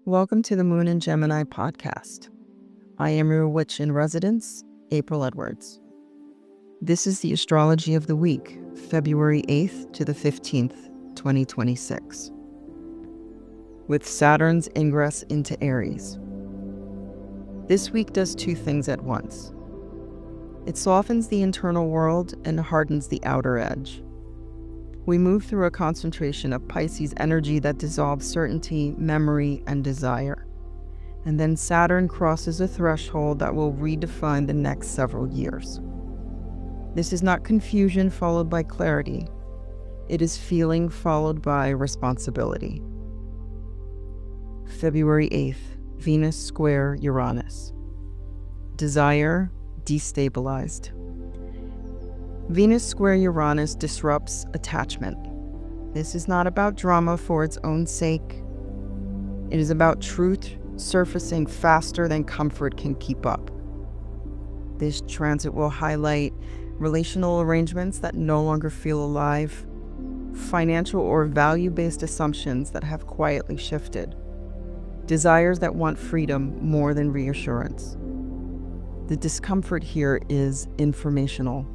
Welcome to the Moon and Gemini podcast. I am your witch in residence, April Edwards. This is the astrology of the week, February 8th to the 15th, 2026. With Saturn's ingress into Aries. This week does two things at once. It softens the internal world and hardens the outer edge. We move through a concentration of Pisces energy that dissolves certainty, memory, and desire. And then Saturn crosses a threshold that will redefine the next several years. This is not confusion followed by clarity. It is feeling followed by responsibility. February 8th, Venus square Uranus. Desire destabilized. Venus square Uranus disrupts attachment. This is not about drama for its own sake. It is about truth surfacing faster than comfort can keep up. This transit will highlight relational arrangements that no longer feel alive, financial or value-based assumptions that have quietly shifted, desires that want freedom more than reassurance. The discomfort here is informational.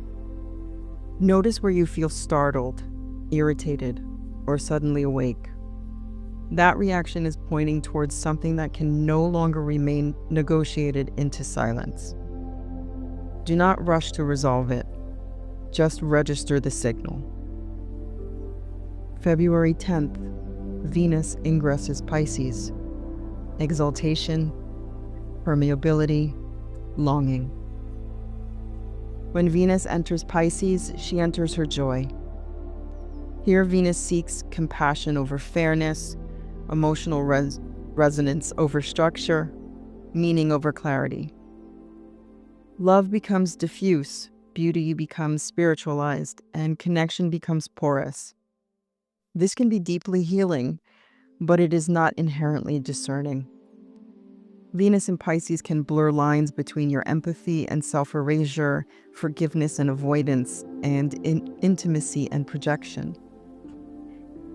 Notice where you feel startled, irritated, or suddenly awake. That reaction is pointing towards something that can no longer remain negotiated into silence. Do not rush to resolve it. Just register the signal. February 10th, Venus ingresses Pisces. Exaltation, permeability, longing. When Venus enters Pisces, she enters her joy. Here, Venus seeks compassion over fairness, emotional resonance over structure, meaning over clarity. Love becomes diffuse, beauty becomes spiritualized, and connection becomes porous. This can be deeply healing, but it is not inherently discerning. Venus in Pisces can blur lines between your empathy and self-erasure, forgiveness and avoidance, and intimacy and projection.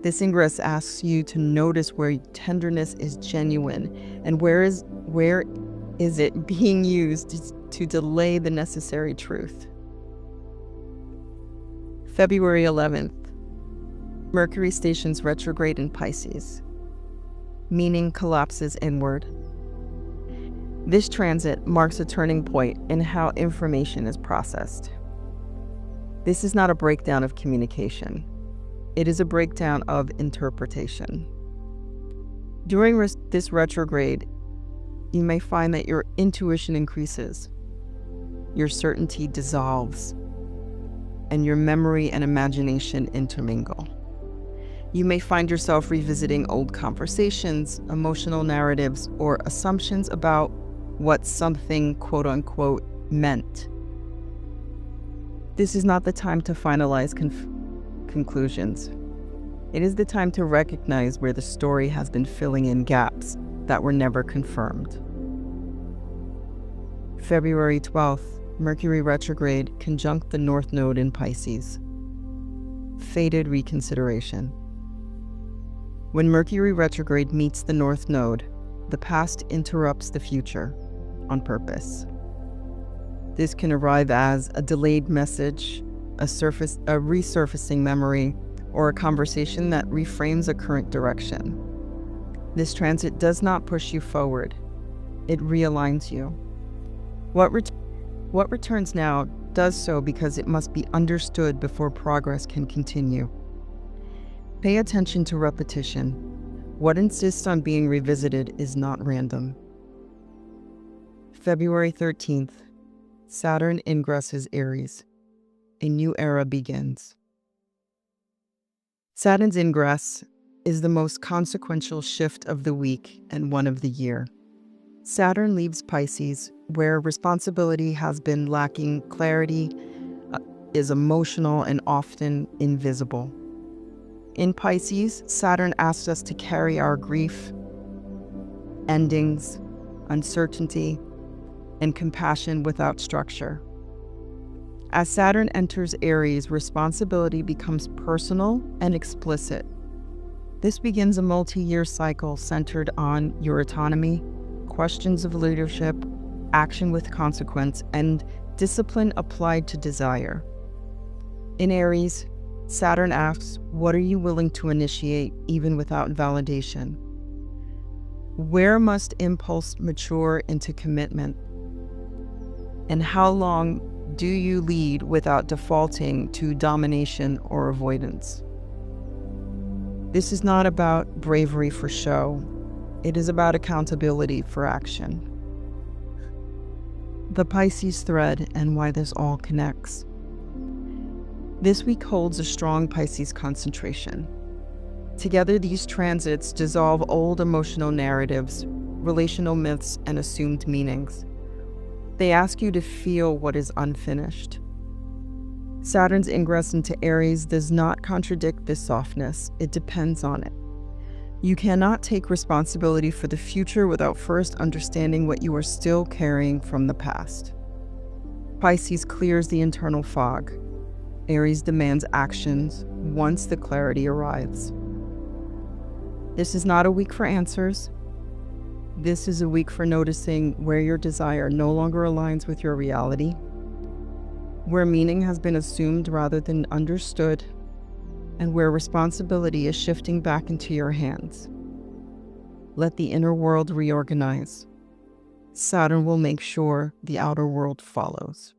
This ingress asks you to notice where tenderness is genuine and where is it being used to delay the necessary truth. February 11th, Mercury stations retrograde in Pisces. Meaning collapses inward. This transit marks a turning point in how information is processed. This is not a breakdown of communication. It is a breakdown of interpretation. During this retrograde, you may find that your intuition increases, your certainty dissolves, and your memory and imagination intermingle. You may find yourself revisiting old conversations, emotional narratives, or assumptions about what something quote-unquote meant. This is not the time to finalize conclusions. It is the time to recognize where the story has been filling in gaps that were never confirmed. February 12th, Mercury retrograde conjunct the North Node in Pisces. Fated reconsideration. When Mercury retrograde meets the North Node, the past interrupts the future on purpose. This can arrive as a delayed message, a resurfacing memory, or a conversation that reframes a current direction. This transit does not push you forward. It realigns you. What returns now does so because it must be understood before progress can continue. Pay attention to repetition. What insists on being revisited is not random. February 13th, Saturn ingresses Aries. A new era begins. Saturn's ingress is the most consequential shift of the week and one of the year. Saturn leaves Pisces, where responsibility has been lacking, clarity is emotional and often invisible. In Pisces, Saturn asks us to carry our grief, endings, uncertainty, and compassion without structure. As Saturn enters Aries, responsibility becomes personal and explicit. This begins a multi-year cycle centered on your autonomy, questions of leadership, action with consequence, and discipline applied to desire. In Aries, Saturn asks, what are you willing to initiate even without validation? Where must impulse mature into commitment? And how long do you lead without defaulting to domination or avoidance? This is not about bravery for show. It is about accountability for action. The Pisces thread and why this all connects. This week holds a strong Pisces concentration. Together, these transits dissolve old emotional narratives, relational myths, and assumed meanings. They ask you to feel what is unfinished. Saturn's ingress into Aries does not contradict this softness, it depends on it. You cannot take responsibility for the future without first understanding what you are still carrying from the past. Pisces clears the internal fog. Aries demands actions once the clarity arrives. This is not a week for answers. This is a week for noticing where your desire no longer aligns with your reality, where meaning has been assumed rather than understood, and where responsibility is shifting back into your hands. Let the inner world reorganize. Saturn will make sure the outer world follows.